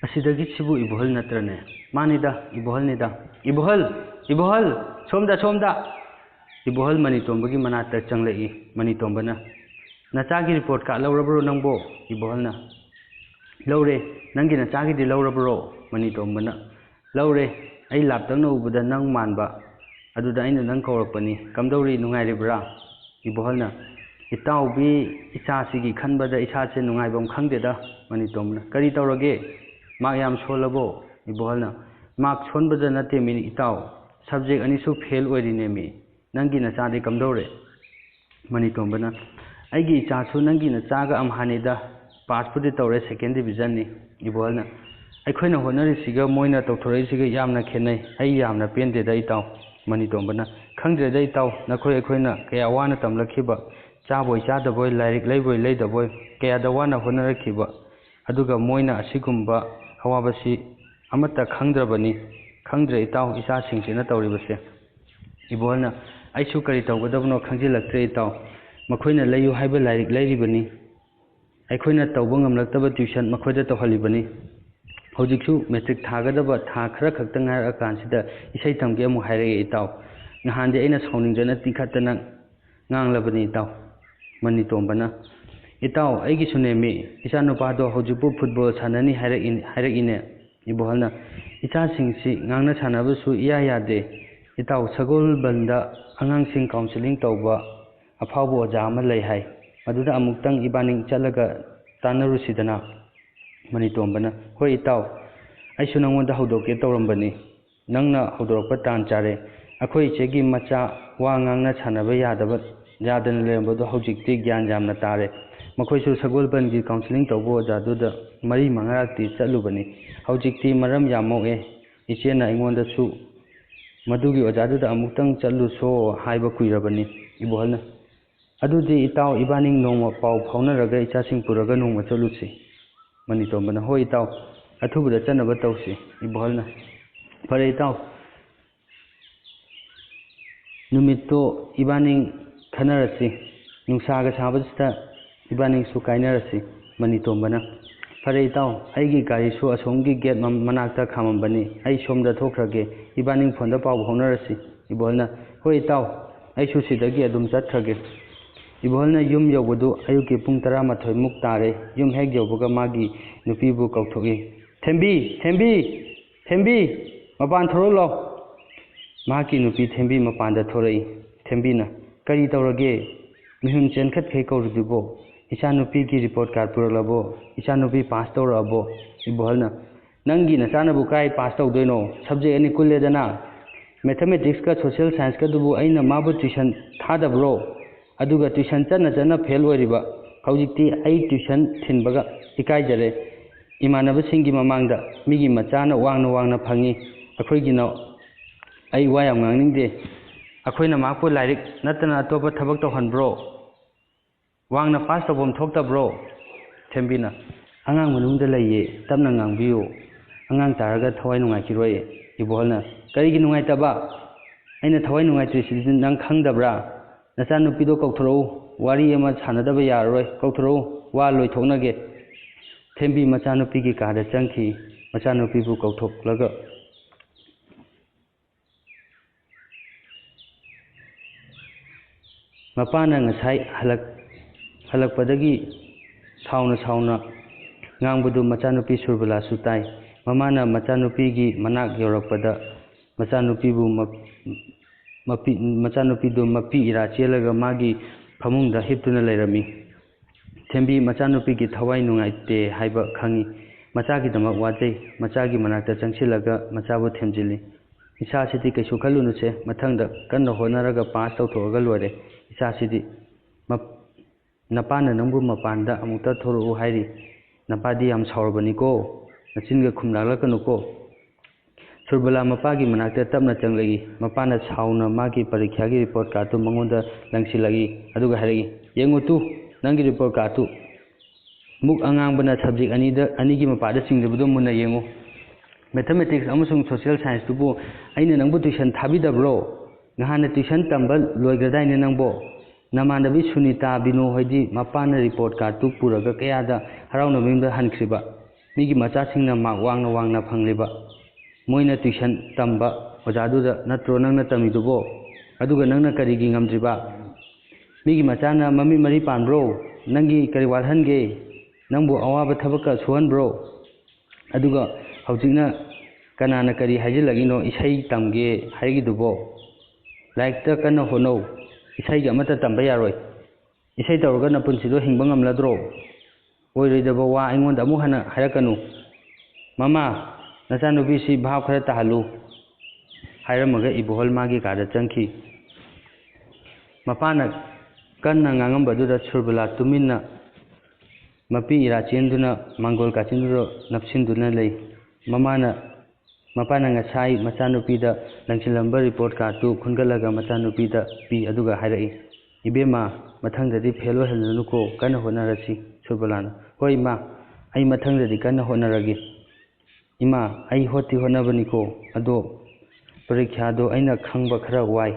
ꯑꯁꯤꯗꯒꯤ ꯁꯤꯕꯨ ꯏꯕꯣꯍꯜ ꯅꯠꯇ꯭ꯔꯅꯦ? ꯃꯥꯅꯤꯗ, ꯏꯕꯣꯍꯜꯅꯤꯗ꯫ ꯏꯕꯣꯍꯜ, ꯁꯣꯝꯗ꯫ ꯏꯕꯣꯍꯜ ꯃꯅꯤꯇꯣꯝꯕꯒꯤ ꯃꯅꯥꯛꯇ ꯆꯪꯂꯛꯏ꯫ ꯃꯅꯤꯇꯣꯝꯕꯅ, ꯅꯆꯥꯒꯤ ꯔꯤꯄꯣꯔꯠ ꯀꯥꯔꯗ ꯂꯧꯔꯕ꯭ꯔꯣ ꯅꯪꯕꯣ? ꯏꯕꯣꯍꯜꯅ, ꯂꯧꯔꯦ, ꯅꯪꯒꯤ ꯅꯆꯥꯒꯤꯗꯤ ꯂꯧꯔꯕ꯭ꯔꯣ? ꯃꯅꯤꯇꯣꯝꯕꯅ, ꯂꯧꯔꯦ, ꯑꯩ ꯂꯥꯞꯇꯛꯅ ꯎꯕꯗ ꯅꯪ ꯃꯥꯟꯕ, ꯑꯗꯨꯗ ꯑꯩꯅ ꯅꯪ ꯀꯧꯔꯛꯄꯅꯤ꯫ ꯀꯝꯗꯧꯔꯤ, ꯅꯨꯡꯉꯥꯏꯔꯤꯕ꯭ꯔꯥ? ꯏꯕꯣꯍꯜꯅ, ꯏꯇꯥꯎꯕꯤ ꯏꯆꯥꯁꯤꯒꯤ ꯈꯟꯕꯗ ꯏꯁꯥꯁꯦ ꯅꯨꯡꯉꯥꯏꯐꯝ ꯈꯪꯗꯦꯗ꯫ ꯃꯅꯤꯇꯣꯝꯕꯅ, ꯀꯔꯤ ꯇꯧꯔꯒꯦ? ꯃꯥꯔꯛ ꯌꯥꯝ ꯁꯣꯜꯂꯕꯣ? ꯏꯕꯣꯍꯜꯅ, ꯃꯥꯔꯛ ꯁꯣꯟꯕꯗ ꯅꯠꯇꯦꯃꯤ ꯏꯇꯥꯎ, ꯁꯕꯖꯦꯛ ꯑꯅꯤꯁꯨ ꯐꯦꯜ ꯑꯣꯏꯔꯤꯅꯦꯃꯤ꯫ ꯅꯪꯒꯤ ꯅꯆꯥꯗꯤ ꯀꯝꯗꯧꯔꯦ? ꯃꯅꯤꯇꯣꯝꯕꯅ, ꯑꯩꯒꯤ ꯏꯆꯥꯁꯨ ꯅꯪꯒꯤ ꯅꯆꯥꯒ ꯑꯝꯍꯥꯅꯤꯗ, ꯄꯥꯁꯄꯨꯗꯤ ꯇꯧꯔꯦ, 2nd ꯗꯤꯕꯤꯖꯟꯅꯤ꯫ ꯏꯕꯣꯍꯜꯅ, ꯑꯩꯈꯣꯏꯅ ꯍꯣꯠꯅꯔꯤꯁꯤꯒ ꯃꯣꯏꯅ ꯇꯧꯊꯣꯔꯛꯏꯁꯤꯒ ꯌꯥꯝꯅ ꯈꯦꯠꯅꯩ, ꯑꯩ ꯌꯥꯝꯅ ꯄꯦꯟꯗꯦꯗ ꯏꯇꯥꯎ꯫ ꯃꯅꯤꯇꯣꯝꯕꯅ, ꯈꯪꯗ꯭ꯔꯦꯗ ꯏꯇꯥꯎ, ꯑꯩꯈꯣꯏꯅ ꯀꯌా ꯋꯥꯅ ꯇꯝꯂꯛꯈꯤꯕ, ꯆꯥꯕꯣꯏ ꯆꯥꯗꯕꯣꯏ, ꯂꯥꯏꯔꯤꯛ ꯂꯩꯕꯣꯏ ꯂꯩꯗꯕꯣꯏ, ꯀꯌꯥꯗ ꯋꯥꯅ ꯍꯣꯠꯅꯔꯛꯈꯤꯕ, ꯑꯗꯨꯒ ꯃꯣꯏꯅ ꯑꯁꯤꯒꯨꯝꯕ ꯑꯋꯥꯕꯁꯤ ꯑꯃꯠꯇ ꯈꯪꯗ꯭ꯔꯕꯅꯤ꯫ ꯈꯪꯗ꯭ꯔꯦ ꯏꯇꯥꯎ, ꯏꯆꯥꯁꯤꯡꯁꯤꯅ ꯇꯧꯔꯤꯕꯁꯦ꯫ ꯏꯕꯣꯍꯜꯅ, ꯑꯩꯁꯨ ꯀꯔꯤ ꯇꯧꯒꯗꯕꯅꯣ ꯈꯪꯖꯤꯜꯂꯛꯇ꯭ꯔꯦ ꯏꯇꯥꯎ, ꯃꯈꯣꯏꯅ ꯂꯩꯌꯨ ꯍꯥꯏꯕ ꯂꯥꯏꯔꯤꯛ ꯂꯩꯔꯤꯕꯅꯤ, ꯑꯩꯈꯣꯏꯅ ꯇꯧꯕ ꯉꯝꯂꯛꯇꯕ ꯇ꯭ꯌꯨꯁꯟ ꯃꯈꯣꯏꯗ ꯇꯧꯍꯜꯂꯤꯕꯅꯤ, ꯍꯧꯖꯤꯛꯁꯨ ꯃꯦꯇ꯭ꯔꯤꯛ ꯊꯥꯒꯗꯕ ꯊꯥ ꯈꯔ ꯈꯛꯇ ꯉꯥꯏꯔꯛꯑꯀꯥꯟꯁꯤꯗ ꯏꯁꯩ ꯇꯝꯒꯦ ꯑꯃꯨꯛ ꯍꯥꯏꯔꯛꯑꯦ ꯏꯇꯥꯎ, ꯅꯍꯥꯟꯗꯤ ꯑꯩꯅ ꯁꯥꯎꯅꯤꯡꯗꯅ ꯇꯤꯡꯈꯠꯇꯅ ꯉꯥꯡꯂꯕꯅꯤ ꯏꯇꯥꯎ꯫ ꯃꯅꯤꯇꯣꯝꯕꯅ, ꯏꯇꯥꯎ ꯑꯩꯒꯤꯁꯨ ꯅꯦꯝꯃꯤ, ꯏꯆꯥꯅꯨꯄꯥꯗꯣ ꯍꯧꯖꯤꯛꯄꯨ ꯐꯨꯠꯕꯣꯜ ꯁꯥꯟꯅꯅꯤ ꯍꯥꯏꯔꯛꯏꯅꯦ꯫ ꯏꯕꯣꯍꯜꯅ, ꯏꯆꯥꯁꯤꯡꯁꯤ ꯉꯥꯡꯅ ꯁꯥꯟꯅꯕꯁꯨ ꯏꯌꯥ ꯌꯥꯗꯦ ꯏꯇꯥꯎ, ꯁꯒꯣꯜꯕꯟꯗ ꯑꯉꯥꯡꯁꯤꯡ ꯀꯥꯎꯟꯁꯤꯂꯤꯡ ꯇꯧꯕ ꯑꯐꯥꯎꯕ ꯑꯣꯖꯥ ꯑꯃ ꯂꯩ ꯍꯥꯏ, ꯃꯗꯨꯗ ꯑꯃꯨꯛꯇꯪ ꯏꯕꯥꯅꯤ ꯆꯠꯂꯒ ꯇꯥꯟꯅꯔꯨꯁꯤꯗꯅ꯫ ꯃꯅꯤꯇꯣꯝꯕꯅ, ꯍꯣꯏ ꯏꯇꯥꯎ, ꯑꯩꯁꯨ ꯅꯪꯉꯣꯟꯗ ꯍꯧꯗꯣꯛꯀꯦ ꯇꯧꯔꯝꯕꯅꯤ, ꯅꯪꯅ ꯍꯧꯗꯣꯔꯛꯄ ꯇꯥꯟ ꯆꯥꯔꯦ, ꯑꯩꯈꯣꯏ ꯏꯆꯦꯒꯤ ꯃꯆꯥ ꯋꯥ ꯉꯥꯡꯅ ꯁꯥꯟꯅꯕ ꯌꯥꯗꯅ ꯂꯩꯔꯝꯕꯗꯣ ꯍꯧꯖꯤꯛꯇꯤ ꯒ꯭ꯌꯥꯟ ꯌꯥꯝꯅ ꯇꯥꯔꯦ, ꯃꯈꯣꯏꯁꯨ ꯁꯒꯣꯜꯕꯟꯒꯤ ꯀꯥꯎꯟꯁꯤꯂꯤꯡ ꯇꯧꯕ ꯑꯣꯖꯥꯗꯨꯗ 4-5ꯔꯛꯇꯤ ꯆꯠꯂꯨꯕꯅꯤ, ꯍꯧꯖꯤꯛꯇꯤ ꯃꯔꯝ ꯌꯥꯝ ꯃꯣꯛꯑꯦ, ꯏꯆꯦꯅ ꯑꯩꯉꯣꯟꯗꯁꯨ ꯃꯗꯨꯒꯤ ꯑꯣꯖꯥꯗꯨꯗ ꯑꯃꯨꯛꯇꯪ ꯆꯠꯂꯨꯁꯣ ꯍꯥꯏꯕ ꯀꯨꯏꯔꯕꯅꯤ꯫ ꯏꯕꯣꯍꯜꯅ, ꯑꯗꯨꯗꯤ ꯏꯇꯥꯎ ꯏꯕꯥꯅꯤ ꯅꯣꯡꯃ ꯄꯥꯎ ꯐꯥꯎꯅꯔꯒ ꯏꯆꯥꯁꯤꯡ ꯄꯨꯔꯒ ꯅꯣꯡꯃ ꯆꯠꯂꯨꯁꯤ꯫ ꯃꯅꯤꯇꯣꯝꯕꯅ, ꯍꯣꯏ ꯏꯇꯥꯎ, ꯑꯊꯨꯕꯗ ꯆꯠꯅꯕ ꯇꯧꯁꯤ꯫ ꯏꯕꯣꯍꯜꯅ, ꯐꯔꯦ ꯏꯇꯥꯎ, ꯅꯨꯃꯤꯠꯇꯣ ꯏꯕꯥꯅꯤ ꯈꯟꯅꯔꯁꯤ, ꯅꯨꯡꯁꯥꯒ ꯁꯥꯕꯁꯤꯗ ꯏꯕꯥꯅꯤꯁꯨ ꯀꯥꯏꯅꯔꯁꯤ꯫ ꯃꯅꯤꯇꯣꯝꯕꯅ, ꯐꯔꯦ ꯏꯇꯥꯎ, ꯑꯩꯒꯤ ꯒꯥꯔꯤꯁꯨ ꯑꯁꯣꯝꯒꯤ ꯒꯦꯠ ꯃꯅꯥꯛꯇ ꯈꯥꯝꯃꯝꯕꯅꯤ, ꯑꯩ ꯁꯣꯝꯗ ꯊꯣꯛꯈ꯭ꯔꯒꯦ, ꯏꯕꯥꯅꯤ ꯐꯣꯟꯗ ꯄꯥꯎ ꯐꯥꯎꯅꯔꯁꯤ꯫ ꯏꯕꯣꯍꯜꯅ, ꯍꯣꯏ ꯏꯇꯥꯎ, ꯑꯩꯁꯨ ꯁꯤꯗꯒꯤ ꯑꯗꯨꯝ ꯆꯠꯈ꯭ꯔꯒꯦ꯫ ꯏꯕꯣꯍꯜꯅ ꯌꯨꯝ ꯌꯧꯕꯗꯨ ꯑꯌꯨꯛꯀꯤ ꯄꯨꯡ 11:30ꯃꯨꯛ ꯇꯥꯔꯦ꯫ ꯌꯨꯝ ꯍꯦꯛ ꯌꯧꯕꯒ ꯃꯥꯒꯤ ꯅꯨꯄꯤꯕꯨ ꯀꯧꯊꯣꯛꯏ꯫ ꯊꯦꯝꯕꯤ, ꯃꯄꯥꯟ ꯊꯣꯔꯛꯎ ꯂꯥꯎ꯫ ꯃꯍꯥꯛꯀꯤ ꯅꯨꯄꯤ ꯊꯦꯝꯕꯤ ꯃꯄꯥꯟꯗ ꯊꯣꯔꯛꯏ꯫ ꯊꯦꯝꯕꯤꯅ, ꯀꯔꯤ ꯇꯧꯔꯒꯦ? ꯃꯤꯍꯨꯟ ꯆꯦꯟꯈꯠꯈꯩ ꯀꯧꯔꯤꯗꯨꯕꯣ? ꯏꯆꯥꯅꯨꯄꯤꯒꯤ ꯔꯤꯄꯣꯔꯠ ꯀꯥꯔꯗ ꯄꯨꯔꯛꯂꯕꯣ? ꯏꯆꯥꯅꯨꯄꯤ ꯄꯥꯁ ꯇꯧꯔꯛꯑꯕꯣ? ꯏꯕꯣꯍꯜꯅ, ꯅꯪꯒꯤ ꯅꯆꯥꯅꯕꯨ ꯀꯥꯏ ꯄꯥꯁ ꯇꯧꯗꯣꯏꯅꯣ? ꯁꯕꯖꯦꯛ 2 ꯀꯨꯜꯂꯦꯗꯅ, ꯃꯦꯊꯃꯦꯇꯤꯛꯁꯀ ꯁꯣꯁꯤꯌꯦꯜ ꯁꯥꯏꯟꯁꯀꯗꯨꯕꯨ ꯑꯩꯅ ꯃꯥꯕꯨ ꯇ꯭ꯌꯨꯁꯟ ꯊꯥꯗꯕ꯭ꯔꯣ? ꯑꯗꯨꯒ ꯇ꯭ꯌꯨꯁꯟ ꯆꯠꯅ ꯐꯦꯜ ꯑꯣꯏꯔꯤꯕ, ꯍꯧꯖꯤꯛꯇꯤ ꯑꯩ ꯇ꯭ꯌꯨꯁꯟ ꯊꯤꯟꯕꯒ ꯏꯀꯥꯏꯖꯔꯦ ꯏꯃꯥꯟꯅꯕꯁꯤꯡꯒꯤ ꯃꯃꯥꯡꯗ, ꯃꯤꯒꯤ ꯃꯆꯥꯅ ꯋꯥꯡꯅ ꯐꯪꯉꯤ, ꯑꯩꯈꯣꯏꯒꯤꯅ ꯑꯩ ꯋꯥ ꯌꯥꯝ ꯉꯥꯡꯅꯤꯡꯗꯦ, ꯑꯩꯈꯣꯏꯅ ꯃꯍꯥꯛꯄꯨ ꯂꯥꯏꯔꯤꯛ ꯅꯠꯇꯅ ꯑꯇꯣꯞꯄ ꯊꯕꯛ ꯇꯧꯍꯟꯕ꯭ꯔꯣ? ꯋꯥꯡꯅ ꯄꯥꯁ ꯇꯧꯐꯝ ꯊꯣꯛꯇꯕ꯭ꯔꯣ? ꯊꯦꯝꯕꯤꯅ, ꯑꯉꯥꯡ ꯃꯅꯨꯡꯗ ꯂꯩꯌꯦ, ꯇꯞꯅ ꯉꯥꯡꯕꯤꯌꯨ, ꯑꯉꯥꯡ ꯇꯥꯔꯒ ꯊꯋꯥꯏ ꯅꯨꯡꯉꯥꯏꯈꯤꯔꯣꯏ꯫ ꯏꯕꯣꯍꯜꯅ, ꯀꯔꯤꯒꯤ ꯅꯨꯡꯉꯥꯏꯇꯕ? ꯑꯩꯅ ꯊꯋꯥꯏ ꯅꯨꯡꯉꯥꯏꯇ꯭ꯔꯤꯁꯤꯗꯤ ꯅꯪ ꯈꯪꯗꯕ꯭ꯔꯥ? ꯅꯆꯥꯅꯨꯄꯤꯗꯣ ꯀꯧꯊꯣꯔꯛꯎ, ꯋꯥꯔꯤ ꯑꯃ ꯁꯥꯟꯅꯗꯕ ꯌꯥꯔꯔꯣꯏ, ꯀꯧꯊꯣꯔꯛꯎ, ꯋꯥ ꯂꯣꯏꯊꯣꯛꯅꯒꯦ꯫ ꯊꯦꯝꯕꯤ ꯃꯆꯥꯅꯨꯄꯤꯒꯤ ꯀꯥꯗ ꯆꯪꯈꯤ꯫ ꯃꯆꯥꯅꯨꯄꯤꯕꯨ ꯀꯧꯊꯣꯛꯂꯒ ꯃꯄꯥꯅ ꯉꯁꯥꯏ ꯍꯜꯂꯛꯄꯗꯒꯤ ꯁꯥꯎꯅ ꯉꯥꯡꯕꯗꯨ ꯃꯆꯥꯅꯨꯄꯤ ꯁꯨꯔꯕꯂꯥꯁꯨ ꯇꯥꯏ꯫ ꯃꯃꯥꯅ ꯃꯆꯥꯅꯨꯄꯤꯒꯤ ꯃꯅꯥꯛ ꯌꯧꯔꯛꯄꯗ ꯃꯆꯥꯅꯨꯄꯤꯗꯨ ꯃꯄꯤ ꯏꯔꯥ ꯆꯦꯜꯂꯒ ꯃꯥꯒꯤ ꯐꯃꯨꯡꯗ ꯍꯤꯞꯇꯨꯅ ꯂꯩꯔꯝꯃꯤ꯫ ꯊꯦꯝꯕꯤ ꯃꯆꯥꯅꯨꯄꯤꯒꯤ ꯊꯋꯥꯏ ꯅꯨꯡꯉꯥꯏꯇꯦ ꯍꯥꯏꯕ ꯈꯪꯉꯤ꯫ ꯃꯆꯥꯒꯤꯗꯃꯛ ꯋꯥꯖꯩ꯫ ꯃꯆꯥꯒꯤ ꯃꯅꯥꯛꯇ ꯆꯪꯁꯤꯜꯂꯒ ꯃꯆꯥꯕꯨ ꯊꯦꯝꯖꯤꯜꯂꯤ꯫ ꯏꯆꯥꯁꯤꯗꯤ ꯀꯩꯁꯨ ꯈꯜꯂꯨꯅꯨꯁꯦ, ꯃꯊꯪꯗ ꯀꯟꯅ ꯍꯣꯠꯅꯔꯒ ꯄꯥꯁ ꯇꯧꯊꯣꯛꯑꯒ ꯂꯣꯏꯔꯦ꯫ ꯏꯆꯥꯁꯤꯗꯤ ꯅꯄꯥꯅ ꯅꯪꯕꯨ ꯃꯄꯥꯟꯗ ꯑꯃꯨꯛꯇ ꯊꯣꯔꯛꯎ ꯍꯥꯏꯔꯤ, ꯅꯄꯥꯗꯤ ꯌꯥꯝ ꯁꯥꯎꯔꯕꯅꯤꯀꯣ, ꯅꯆꯤꯟꯒ ꯈꯨꯝꯂꯛꯂꯛꯀꯅꯨꯀꯣ꯫ ꯁꯨꯔꯕꯂꯥ ꯃꯄꯥꯒꯤ ꯃꯅꯥꯛꯇ ꯇꯞꯅ ꯆꯪꯂꯛꯏ꯫ ꯃꯄꯥꯅ ꯁꯥꯎꯅ ꯃꯥꯒꯤ ꯄꯔꯤꯈ꯭ꯌꯥꯒꯤ ꯔꯤꯄꯣꯔꯠ ꯀꯥꯔꯗꯇꯨ ꯃꯉꯣꯟꯗ ꯂꯪꯁꯤꯜꯂꯛꯏ, ꯑꯗꯨꯒ ꯍꯥꯏꯔꯛꯏ, ꯌꯦꯡꯉꯨ ꯇꯨ, ꯅꯪꯒꯤ ꯔꯤꯄꯣꯔꯠ ꯀꯥꯔꯗꯇꯨ, ꯃꯨꯛ ꯑꯉꯥꯡꯕꯅ ꯁꯕꯖꯦꯛ ꯑꯅꯤꯒꯤ ꯃꯄꯥꯗ ꯆꯤꯡꯖꯕꯗꯨ ꯃꯨꯟꯅ ꯌꯦꯡꯉꯨ꯫ ꯃꯦꯊꯃꯦꯇꯤꯛꯁ ꯑꯃꯁꯨꯡ ꯁꯣꯁꯤꯌꯦꯜ ꯁꯥꯏꯟꯁꯇꯨꯕꯨ ꯑꯩꯅ ꯅꯪꯕꯨ ꯇ꯭ꯌꯨꯁꯟ ꯊꯥꯕꯤꯗꯕ꯭ꯔോ? ꯅꯍꯥꯟꯅ ꯇ꯭ꯌꯨꯁꯟ ꯇꯝꯕ ꯂꯣꯏꯒ꯭ꯔꯗꯥꯏꯅꯦ ꯅꯪꯕꯣ? ꯅꯃꯥꯟꯅꯕꯤ ꯁꯨꯅꯤꯇꯥ, ꯕꯤꯅꯨ ꯍꯣꯏꯗꯤ ꯃꯄꯥꯅ ꯔꯤꯄꯣꯔꯠ ꯀꯥꯔꯗꯇꯨ ꯄꯨꯔꯒ ꯀꯌꯥꯗ ꯍꯔꯥꯎꯅ ꯃꯌꯨꯝꯗ ꯍꯟꯈ꯭ꯔꯤꯕ? ꯃꯤꯒꯤ ꯃꯆꯥꯁꯤꯡꯅ ꯃꯥꯛ ꯋꯥꯡꯅ ꯋꯥꯡꯅ ꯐꯪꯂꯤꯕ ꯃꯣꯏꯅ ꯇ꯭ꯌꯨꯁꯟ ꯇꯝꯕ ꯑꯣꯖꯥꯗꯨꯗ ꯅꯠꯇ꯭ꯔꯣ ꯅꯪꯅ ꯇꯝꯃꯤꯗꯨꯕꯣ? ꯑꯗꯨꯒ ꯅꯪꯅ ꯀꯔꯤꯒꯤ ꯉꯝꯗ꯭ꯔꯤꯕ? ꯃꯤꯒꯤ ꯃꯆꯥꯅ ꯃꯃꯤꯠ ꯃꯔꯤ ꯄꯥꯟꯕ꯭ꯔꯣ? ꯅꯪꯒꯤ ꯀꯔꯤ ꯋꯥꯠꯍꯟꯒꯦ? ꯅꯪꯕꯨ ꯑꯋꯥꯕ ꯊꯕꯛꯀ ꯁꯨꯍꯟꯕ꯭ꯔꯣ? ꯑꯗꯨꯒ ꯍꯧꯖꯤꯛꯅ ꯀꯅꯥꯅ ꯀꯔꯤ ꯍꯥꯏꯖꯤꯜꯂꯛꯏꯅꯣ? ꯏꯁꯩ ꯇꯝꯒꯦ ꯍꯥꯏꯒꯤꯗꯨꯕꯣ? ꯂꯥꯏꯔꯤꯛꯇ ꯀꯟꯅ ꯍꯣꯠꯅꯧ. ꯏꯁꯩꯒ ꯑꯃꯠꯇ ꯇꯝꯕ ꯌꯥꯔꯣꯏ. ꯏꯁꯩ ꯇꯧꯔꯒ ꯅꯄꯨꯟꯁꯤꯗꯣ ꯍꯤꯡꯕ ꯉꯝꯂꯗ꯭ꯔꯣ? ꯑꯣꯏꯔꯣꯏꯗꯕ ꯋꯥ ꯑꯩꯉꯣꯟꯗ ꯑꯃꯨꯛ ꯍꯟꯅ ꯍꯥꯏꯔꯛꯀꯅꯨ. ꯃꯃꯥ, ꯅꯆꯥꯅꯨꯄꯤꯁꯤ ꯚꯥꯞ ꯈꯔ ꯇꯥꯍꯜꯂꯨ ꯍꯥꯏꯔꯝꯃꯒ ꯏꯕꯣꯍꯜ ꯃꯥꯒꯤ ꯀꯥꯗ ꯆꯪꯈꯤ. ꯃꯄꯥꯅ ꯀꯟꯅ ꯉꯥꯡꯉꯝꯕꯗꯨꯗ ꯁꯨꯔꯕꯂꯥ ꯇꯨꯃꯤꯟꯅ ꯃꯄꯤ ꯏꯔꯥ ꯆꯦꯟꯗꯨꯅ ꯃꯥꯡꯒꯣꯜ ꯀꯥꯆꯤꯟꯗꯨꯗ ꯅꯞꯁꯤꯟꯗꯨꯅ ꯂꯩ. ꯃꯄꯥꯅ ꯉꯁꯥꯏ ꯃꯆꯥꯅꯨꯄꯤꯗ ꯂꯪꯁꯤꯜꯂꯝꯕ ꯔꯤꯄꯣꯔꯠ ꯀꯥꯔꯠꯇꯨ ꯈꯨꯟꯒꯠꯂꯒ ꯃꯆꯥꯅꯨꯄꯤꯗ ꯄꯤ ꯑꯗꯨꯒ ꯍꯥꯏꯔꯛꯏ. ꯏꯕꯦꯝꯃ, ꯃꯊꯪꯗꯗꯤ ꯐꯦꯜ ꯑꯣꯏꯍꯜꯂꯅꯨꯀꯣ, ꯀꯟꯅ ꯍꯣꯠꯅꯔꯁꯤ. ꯁꯨꯔꯕꯂꯥꯅ: ꯍꯣꯏ ꯏꯃꯥ, ꯑꯩ ꯃꯊꯪꯗꯗꯤ ꯀꯟꯅ ꯍꯣꯠꯅꯔꯒꯦ. ꯏꯃꯥ, ꯑꯩ ꯍꯣꯠꯇꯤ ꯍꯣꯠꯅꯕꯅꯤꯀꯣ, ꯑꯗꯣ ꯄꯔꯤꯈ꯭ꯌꯥꯗꯣ ꯑꯩꯅ ꯈꯪꯕ ꯈꯔ ꯋꯥꯏ.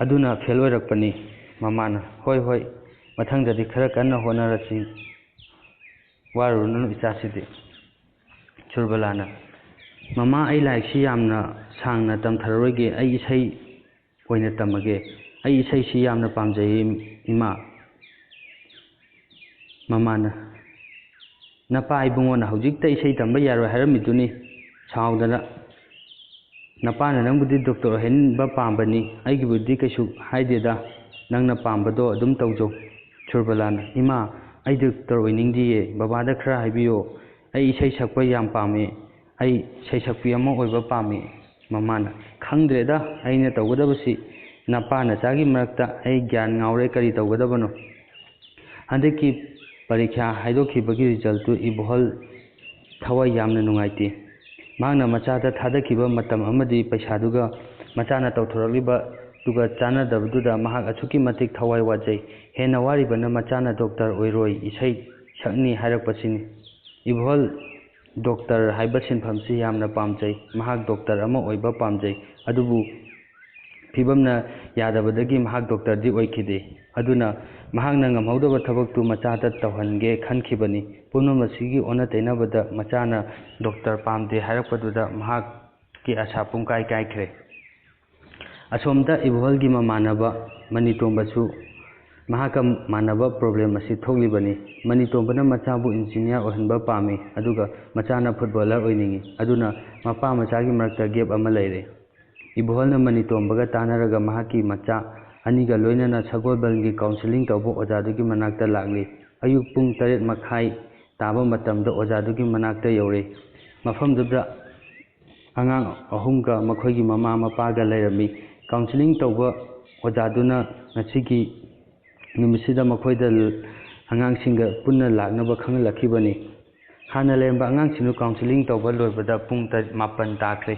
ꯑꯗꯨꯅ ꯐꯦꯜ ꯑꯣꯏꯔꯛꯄꯅꯤ. ꯃꯃꯥꯅ: ꯍꯣꯏ, ꯃꯊꯪꯗꯗꯤ ꯈꯔ ꯀꯟꯅ ꯍꯣꯠꯅꯔꯁꯤ. ꯋꯥꯔꯨꯔꯅꯨ ꯏꯆꯥꯁꯤꯗꯤ. ꯁꯨꯔꯕꯂꯥꯅ: ꯃꯃꯥ, ꯑꯩ ꯂꯥꯏꯔꯤꯛꯁꯤ ꯌꯥꯝꯅ ꯁꯥꯡꯅ ꯇꯝꯊꯔꯔꯣꯏꯒꯦ. ꯑꯩ ꯏꯁꯩ ꯑꯣꯏꯅ ꯇꯝꯃꯒꯦ. ꯑꯩ ꯏꯁꯩꯁꯤ ꯌꯥꯝꯅ ꯄꯥꯝꯖꯩꯌꯦ ꯏꯃꯥ. ꯃꯃꯥꯅ: ꯅꯄꯥ ꯏꯕꯨꯡꯉꯣꯅ ꯍꯧꯖꯤꯛꯇ ꯏꯁꯩ ꯇꯝꯕ ꯌꯥꯔꯣꯏ ꯍꯥꯏꯔꯝꯃꯤꯗꯨꯅꯤ ꯁꯥꯎꯗꯅ. ꯅꯄꯥꯅ ꯅꯪꯕꯨꯗꯤ ꯗꯣꯛꯇꯔ ꯑꯣꯏꯍꯟꯕ ꯄꯥꯝꯕꯅꯤ. ꯑꯩꯒꯤꯕꯨꯗꯤ ꯀꯩꯁꯨ ꯍꯥꯏꯗꯦꯗ. ꯅꯪꯅ ꯄꯥꯝꯕꯗꯣ ꯑꯗꯨꯝ ꯇꯧꯖꯧ. ꯁꯨꯔꯕꯂꯥꯅ: ꯏꯃꯥ, ꯑꯩ ꯗꯣꯛꯇꯔ ꯑꯣꯏꯅꯤꯡꯗꯤꯌꯦ. ꯕꯕꯥꯗ ꯈꯔ ꯍꯥꯏꯕꯤꯌꯣ. ꯑꯩ ꯏꯁꯩ ꯁꯛꯄ ꯌꯥꯝ ꯄꯥꯝꯃꯦ. ꯑꯩ ꯁꯩꯁꯛꯄꯤ ꯑꯃ ꯑꯣꯏꯕ ꯄꯥꯝꯃꯦ. ꯃꯃꯥꯅ: ꯈꯪꯗ꯭ꯔꯦꯗ, ꯑꯩꯅ ꯇꯧꯒꯗꯕꯁꯤ. ꯅꯄꯥ ꯅꯆꯥꯒꯤ ꯃꯔꯛꯇ ꯑꯩ ꯒ꯭ꯌꯥꯟ ꯉꯥꯎꯔꯦ. ꯀꯔꯤ ꯇꯧꯒꯗꯕꯅꯣ? ꯍꯟꯗꯛꯀꯤ ꯄꯔꯤꯈ꯭ꯌꯥ ꯍꯥꯏꯗꯣꯛꯈꯤꯕꯒꯤ ꯔꯤꯖꯜꯇꯨ ꯏꯕꯣꯍꯜ ꯊꯋꯥꯏ ꯌꯥꯝꯅ ꯅꯨꯡꯉꯥꯏꯇꯦ. ꯃꯍꯥꯛꯅ ꯃꯆꯥꯗ ꯊꯥꯗꯈꯤꯕ ꯃꯇꯝ ꯑꯃꯗꯤ ꯄꯩꯁꯥꯗꯨꯒ ꯃꯆꯥꯅ ꯇꯧꯊꯣꯔꯛꯂꯤꯕꯗꯨꯒ ꯆꯥꯟꯅꯗꯕꯗꯨꯗ ꯃꯍꯥꯛ ꯑꯁꯨꯛꯀꯤ ꯃꯇꯤꯛ ꯊꯋꯥꯏ ꯋꯥꯖꯩ. ꯍꯦꯟꯅ ꯋꯥꯔꯤꯕꯅ ꯃꯆꯥꯅ ꯗꯣꯛꯇꯔ ꯑꯣꯏꯔꯣꯏ, ꯏꯁꯩ ꯁꯛꯅꯤ ꯍꯥꯏꯔꯛꯄꯁꯤꯅꯤ. ꯏꯕꯣꯍꯜ ꯗꯣꯛꯇꯔ ꯍꯥꯏꯕ ꯁꯤꯟꯐꯝꯁꯤ ꯌꯥꯝꯅ ꯄꯥꯝꯖꯩ. ꯃꯍꯥꯛ ꯗꯣꯛꯇꯔ ꯑꯃ ꯑꯣꯏꯕ ꯄꯥꯝꯖꯩ. ꯑꯗꯨꯕꯨ ꯐꯤꯕꯝꯅ ꯌꯥꯗꯕꯗꯒꯤ ꯃꯍꯥꯛ ꯗꯣꯛꯇꯔꯗꯤ ꯑꯣꯏꯈꯤꯗꯦ. ꯑꯗꯨꯅ ꯃꯍꯥꯛꯅ ꯉꯝꯍꯧꯗꯕ ꯊꯕꯛꯇꯨ ꯃꯆꯥꯗ ꯇꯧꯍꯟꯒꯦ ꯈꯟꯈꯤꯕꯅꯤ. ꯄꯨꯝꯅꯃꯛꯁꯤꯒꯤ ꯑꯣꯟꯅ ꯇꯩꯅꯕꯗ ꯃꯆꯥꯅ ꯗꯣꯛꯇꯔ ꯄꯥꯝꯗꯦ ꯍꯥꯏꯔꯛꯄꯗꯨꯗ ꯃꯍꯥꯛꯀꯤ ꯑꯁꯥ ꯄꯨꯡꯀꯥꯏ ꯀꯥꯏꯈ꯭ꯔꯦ. ꯑꯁꯣꯝꯗ ꯏꯕꯣꯍꯜꯒꯤ ꯃꯃꯥꯟꯅꯕ ꯃꯅꯤꯇꯣꯝꯕꯁꯨ ꯃꯍꯥꯛꯀ ꯃꯥꯟꯅꯕ ꯄ꯭ꯔꯣꯕ꯭ꯂꯦꯝ ꯑꯁꯤ ꯊꯣꯛꯂꯤꯕꯅꯤ. ꯃꯅꯤꯇꯣꯝꯕꯅ ꯃꯆꯥꯕꯨ ꯏꯟꯖꯤꯅꯤꯌꯥꯔ ꯑꯣꯏꯍꯟꯕ ꯄꯥꯝꯃꯤ, ꯑꯗꯨꯒ ꯃꯆꯥꯅ ꯐꯨꯠꯕꯣꯂꯔ ꯑꯣꯏꯅꯤꯡꯏ. ꯑꯗꯨꯅ ꯃꯄꯥ ꯃꯆꯥꯒꯤ ꯃꯔꯛꯇ ꯒꯦꯞ ꯑꯃ ꯂꯩꯔꯦ. ꯏꯕꯣꯍꯜꯅ ꯃꯅꯤꯇꯣꯝꯕꯒ ꯇꯥꯟꯅꯔꯒ ꯃꯍꯥꯛꯀꯤ ꯃꯆꯥ ꯑꯅꯤꯒ ꯂꯣꯏꯅꯅ ꯁꯒꯣꯜꯕꯟꯒꯤ ꯀꯥꯎꯟꯁꯤꯂꯤꯡ ꯇꯧꯕ ꯑꯣꯖꯥꯗꯨꯒꯤ ꯃꯅꯥꯛꯇ ꯂꯥꯛꯂꯤ. ꯑꯌꯨꯛ ꯄꯨꯡ 7:30 ꯇꯥꯕ ꯃꯇꯝꯗ ꯑꯣꯖꯥꯗꯨꯒꯤ ꯃꯅꯥꯛꯇ ꯌꯧꯔꯦ. ꯃꯐꯝꯗꯨꯗ ꯑꯉꯥꯡ 3ꯒ ꯃꯈꯣꯏꯒꯤ ꯃꯃꯥ ꯃꯄꯥꯒ ꯂꯩꯔꯝꯃꯤ. ꯀꯥꯎꯟꯁꯤꯂꯤꯡ ꯇꯧꯕ ꯑꯣꯖꯥꯗꯨꯅ ꯉꯁꯤꯒꯤ ꯅꯨꯃꯤꯠꯁꯤꯗ ꯃꯈꯣꯏꯗ ꯑꯉꯥꯡꯁꯤꯡꯒ ꯄꯨꯟꯅ ꯂꯥꯛꯅꯕ ꯈꯪꯍꯜꯂꯛꯈꯤꯕꯅꯤ. ꯍꯥꯟꯅ ꯂꯩꯔꯝꯕ ꯑꯉꯥꯡꯁꯤꯡꯗꯨ ꯀꯥꯎꯟꯁꯤꯂꯤꯡ ꯇꯧꯕ ꯂꯣꯏꯕꯗ ꯄꯨꯡ 7 ꯇꯥꯈ꯭ꯔꯦ.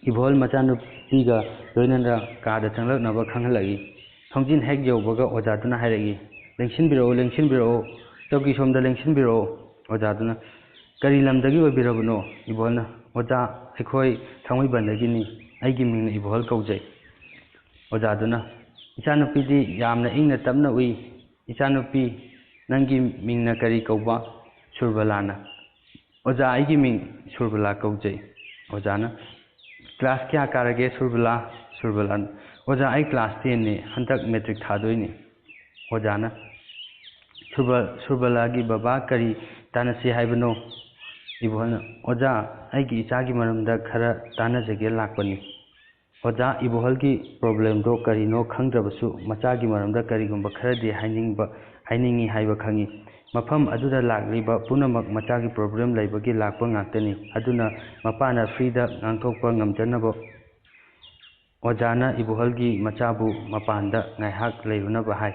ꯏꯕꯣꯍꯜ ꯃꯆꯥꯅꯨꯄꯤꯒ ꯂꯣꯏꯅꯅ ꯀꯥꯗ ꯆꯪꯂꯛꯅꯕ ꯈꯪꯍꯜꯂꯛꯏ. ꯊꯣꯡꯖꯤꯟ ꯍꯦꯛ ꯌꯧꯕꯒ ꯑꯣꯖꯥꯗꯨꯅ ꯍꯥꯏꯔꯛꯏ. ꯂꯦꯡꯁꯤꯟꯕꯤꯔꯛꯑꯣ, ꯆꯧꯀꯤ ꯁꯣꯝꯗ ꯂꯦꯡꯁꯤꯟꯕꯤꯔꯛꯑꯣ. ꯑꯣꯖꯥꯗꯨꯅ: ꯀꯔꯤ ꯂꯝꯗꯒꯤ ꯑꯣꯏꯕꯤꯔꯕꯅꯣ? ꯏꯕꯣꯍꯜꯅ: ꯑꯣꯖꯥ, ꯑꯩꯈꯣꯏ ꯊꯥꯡꯃꯩꯕꯟꯗꯒꯤꯅꯤ. ꯑꯩꯒꯤ ꯃꯤꯡꯅ ꯏꯕꯣꯍꯜ ꯀꯧꯖꯩ. ꯑꯣꯖꯥꯗꯨꯅ: ꯏꯆꯥꯅꯨꯄꯤꯗꯤ ꯌꯥꯝꯅ ꯏꯪꯅ ꯇꯞꯅ ꯎꯏ. ꯏꯆꯥꯅꯨꯄꯤ, ꯅꯪꯒꯤ ꯃꯤꯡꯅ ꯀꯔꯤ ꯀꯧꯕ? ꯁꯨꯔꯕꯂꯥꯅ: ꯑꯣꯖꯥ, ꯑꯩꯒꯤ ꯃꯤꯡ ꯁꯨꯔꯕꯂꯥ ꯀꯧꯖꯩ. ꯑꯣꯖꯥꯅ: ꯀ꯭ꯂꯥꯁ ꯀꯌꯥ ꯀꯥꯔꯒꯦ ꯁꯨꯔꯕꯂꯥ? ꯁꯨꯔꯕꯂꯥꯅ: ꯑꯣꯖꯥ, ꯑꯩ ꯀ꯭ꯂꯥꯁ 10ꯅꯤ. ꯍꯟꯗꯛ ꯃꯦꯇ꯭ꯔꯤꯛ ꯊꯥꯗꯣꯏꯅꯤ. ꯑꯣꯖꯥꯅ: ꯁꯨꯔꯕꯂꯥꯒꯤ ꯕꯕꯥ ꯀꯔꯤ ꯇꯥꯟꯅꯁꯤ ꯍꯥꯏꯕꯅꯣ? ꯏꯕꯣꯍꯜꯅ: ꯑꯣꯖꯥ, ꯑꯩꯒꯤ ꯏꯆꯥꯒꯤ ꯃꯔꯝꯗ ꯈꯔ ꯇꯥꯟꯅꯖꯒꯦ ꯂꯥꯛꯄꯅꯤ. ꯑꯣꯖꯥ, ꯏꯕꯣꯍꯜꯒꯤ ꯄ꯭ꯔꯣꯕ꯭ꯂꯦꯝꯗꯣ ꯀꯔꯤꯅꯣ ꯈꯪꯗ꯭ꯔꯕꯁꯨ ꯃꯆꯥꯒꯤ ꯃꯔꯝꯗ ꯀꯔꯤꯒꯨꯝꯕ ꯈꯔꯗꯤ ꯍꯥꯏꯅꯤꯡꯏ ꯍꯥꯏꯕ ꯈꯪꯏ. ꯃꯐꯝ ꯑꯗꯨꯗ ꯂꯥꯛꯂꯤꯕ ꯄꯨꯝꯅꯃꯛ ꯃꯆꯥꯒꯤ ꯄ꯭ꯔꯣꯕ꯭ꯂꯦꯝ ꯂꯩꯕꯒꯤ ꯂꯥꯛꯄ ꯉꯥꯛꯇꯅꯤ. ꯑꯗꯨꯅ ꯃꯄꯥꯅ ꯐ꯭ꯔꯤꯗ ꯉꯥꯡꯊꯣꯛꯄ ꯉꯝꯖꯅꯕ ꯑꯣꯖꯥꯅ ꯏꯕꯣꯍꯜꯒꯤ ꯃꯆꯥꯕꯨ ꯃꯄꯥꯟꯗ ꯉꯥꯏꯍꯥꯛ ꯂꯩꯔꯨꯅꯕ ꯍꯥꯏ꯫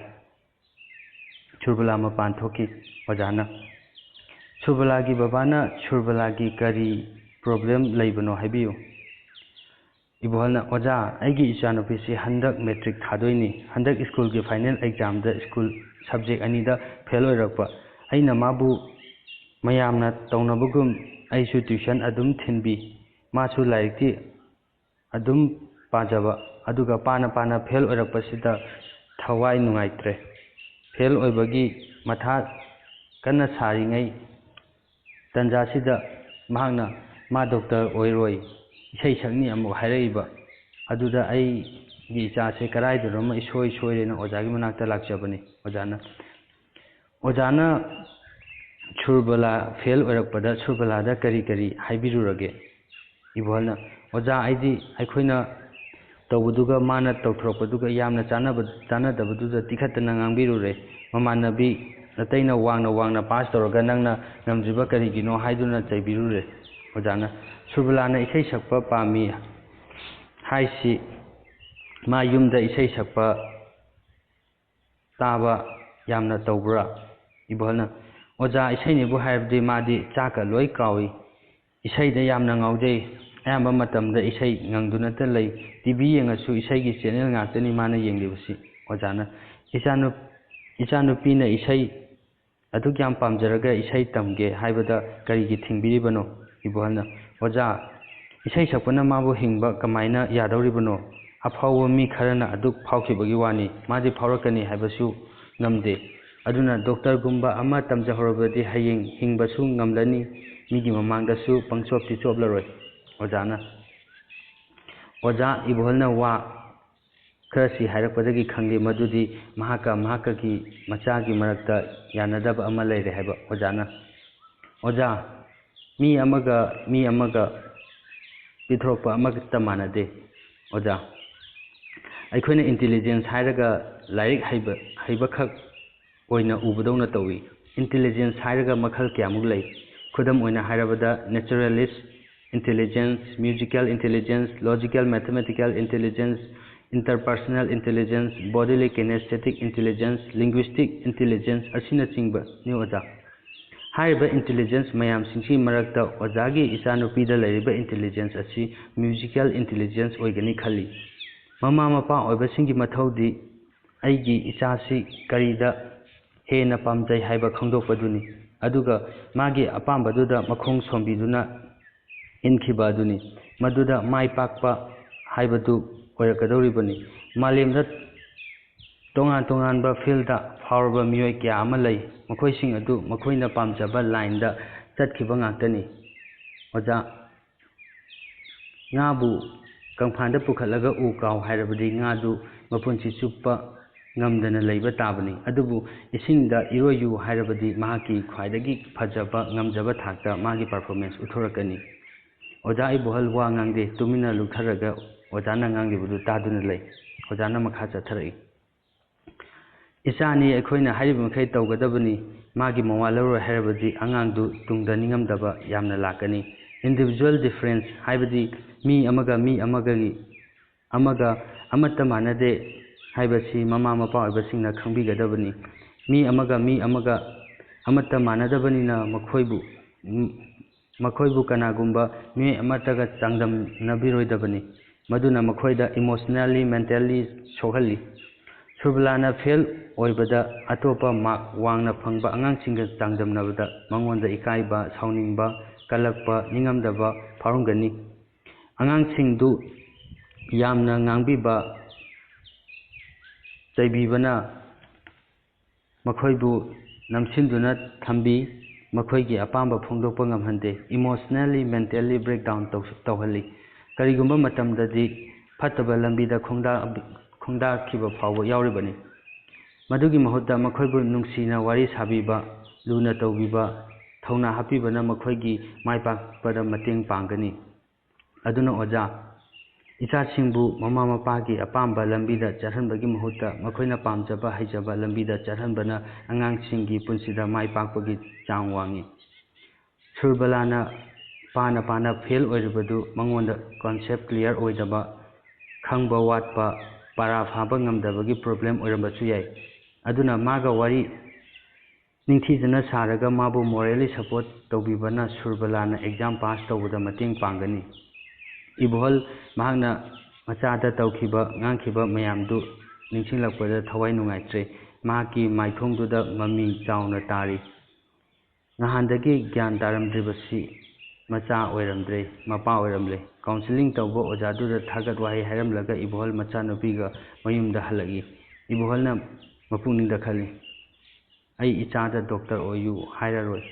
ꯁꯨꯔꯕꯂꯥ ꯃꯄꯥꯟ ꯊꯣꯛꯈꯤ. ꯑꯣꯖꯥꯅ: ꯁꯨꯔꯕꯂꯥꯒꯤ ꯕꯕꯥꯅ ꯁꯨꯔꯕꯂꯥꯒꯤ ꯀꯔꯤ ꯄ꯭ꯔꯣꯕ꯭ꯂꯦꯝ ꯂꯩꯕꯅꯣ ꯍꯥꯏꯕꯤꯌꯨ꯫ ꯏꯕꯣꯍꯜꯅ: ꯑꯣꯖꯥ, ꯑꯩꯒꯤ ꯏꯆꯥꯅꯨꯄꯤꯁꯤ ꯍꯟꯗꯛ ꯃꯦꯇ꯭ꯔꯤꯛ ꯊꯥꯗꯣꯏꯅꯤ. ꯍꯟꯗꯛ ꯁ꯭ꯀꯨꯜꯒꯤ ꯐꯥꯏꯅꯦꯜ ꯑꯦꯛꯖꯥꯝꯗ ꯁ꯭ꯀꯨꯜ ꯁꯕꯖꯦꯛ 2ꯗ ꯐꯦꯜ ꯑꯣꯏꯔꯛꯄ. ꯑꯩꯅ ꯃꯥꯕꯨ ꯃꯌꯥꯝꯅ ꯇꯧꯅꯕꯒꯨꯝ ꯑꯩꯁꯨ ꯇ꯭ꯌꯨꯁꯟ ꯑꯗꯨꯝ ꯊꯤꯟꯕꯤ. ꯃꯥꯁꯨ ꯂꯥꯏꯔꯤꯛꯇꯤ ꯑꯗꯨꯝ ꯄꯥꯖꯕ. ꯑꯗꯨꯒ ꯄꯥꯅ ꯐꯦꯜ ꯑꯣꯏꯔꯛꯄꯁꯤꯗ ꯊꯋꯥꯏ ꯅꯨꯡꯉꯥꯏꯇ꯭ꯔꯦ. ꯐꯦꯜ ꯑꯣꯏꯕꯒꯤ ꯃꯊꯥ ꯀꯟꯅ ꯁꯥꯔꯤꯉꯩ ꯇꯟꯖꯥꯁꯤꯗ ꯃꯍꯥꯛꯅ ꯃꯥ ꯗꯣꯛꯇꯔ ꯑꯣꯏꯔꯣꯏ ꯏꯁꯩ ꯁꯛꯅꯤ ꯑꯃꯨꯛ ꯍꯥꯏꯔꯛꯏꯕ ꯑꯗꯨꯗ ꯑꯩꯒꯤ ꯏꯆꯥꯁꯦ ꯀꯗꯥꯏꯗꯅꯣꯃ ꯏꯁꯣꯏ ꯁꯣꯏꯔꯦꯅ ꯑꯣꯖꯥꯒꯤ ꯃꯅꯥꯛꯇ ꯂꯥꯛꯆꯕꯅꯤ ꯑꯣꯖꯥꯅ ꯁꯨꯔꯕꯂꯥ ꯐꯦꯜ ꯑꯣꯏꯔꯛꯄꯗ ꯁꯨꯔꯕꯂꯥꯗ ꯀꯔꯤ ꯀꯔꯤ ꯍꯥꯏꯕꯤꯔꯨꯔꯒꯦ? ꯏꯕꯣꯍꯜꯅ ꯑꯣꯖꯥ ꯑꯩꯗꯤ ꯑꯩꯈꯣꯏꯅ ꯇꯧꯕꯗꯨꯒ ꯃꯥꯅ ꯇꯧꯊꯣꯔꯛꯄꯗꯨꯒ ꯌꯥꯝꯅ ꯆꯥꯟꯅꯗꯕꯗꯨꯗ ꯇꯤꯈꯠꯇꯅ ꯉꯥꯡꯕꯤꯔꯨꯔꯦ ꯃꯃꯥꯟꯅꯕꯤ ꯑꯇꯩꯅ ꯋꯥꯡꯅ ꯄꯥꯁ ꯇꯧꯔꯒ ꯅꯪꯅ ꯉꯝꯗ꯭ꯔꯤꯕ ꯀꯔꯤꯒꯤꯅꯣ ꯍꯥꯏꯗꯨꯅ ꯆꯩꯕꯤꯔꯨꯔꯦ꯫ ꯑꯣꯖꯥꯅ ꯁꯨꯔꯕꯂꯥꯅ ꯏꯁꯩ ꯁꯛꯄ ꯄꯥꯝꯃꯤ ꯍꯥꯏꯁꯤ ꯃꯥ ꯌꯨꯝꯗ ꯏꯁꯩ ꯁꯛꯄ ꯇꯥꯕ ꯌꯥꯝꯅ ꯇꯧꯕ꯭ꯔꯥ? ꯏꯕꯣꯍꯜꯅ ꯑꯣꯖꯥ ꯏꯁꯩꯅꯦꯕꯨ ꯍꯥꯏꯔꯕꯗꯤ ꯃꯥꯗꯤ ꯆꯥꯛꯀ ꯂꯣꯏ ꯀꯥꯎꯏ ꯏꯁꯩꯗ ꯌꯥꯝꯅ ꯉꯥꯎꯖꯩ ꯑꯌꯥꯝꯕ ꯃꯇꯝꯗ ꯏꯁꯩ ꯉꯪꯗꯨꯅꯇ ꯂꯩ ꯇꯤꯚꯤ ꯌꯦꯡꯉꯁꯨ ꯏꯁꯩꯒꯤ ꯆꯦꯅꯦꯜ ꯉꯥꯛꯇꯅꯤ ꯃꯥꯅ ꯌꯦꯡꯂꯤꯕꯁꯤ꯫ ꯑꯣꯖꯥꯅ ꯏꯆꯥꯅꯨꯄꯤꯅ ꯏꯁꯩ ꯑꯗꯨꯛ ꯌꯥꯝ ꯄꯥꯝꯖꯔꯒ ꯏꯁꯩ ꯇꯝꯒꯦ ꯍꯥꯏꯕꯗ ꯀꯔꯤꯒꯤ ꯊꯤꯡꯕꯤꯔꯤꯕꯅꯣ? ꯑꯩ ꯏꯆꯥꯗ ꯗꯣꯛꯇꯔ ꯑꯣꯏꯌꯨ ꯍꯥꯏꯔꯔꯣꯏ,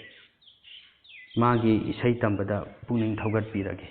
ꯃꯥꯒꯤ ꯏꯁꯩ ꯇꯝꯕꯗ ꯄꯨꯛꯅꯤꯡ ꯊꯧꯒꯠꯄꯤꯔꯒꯦ꯫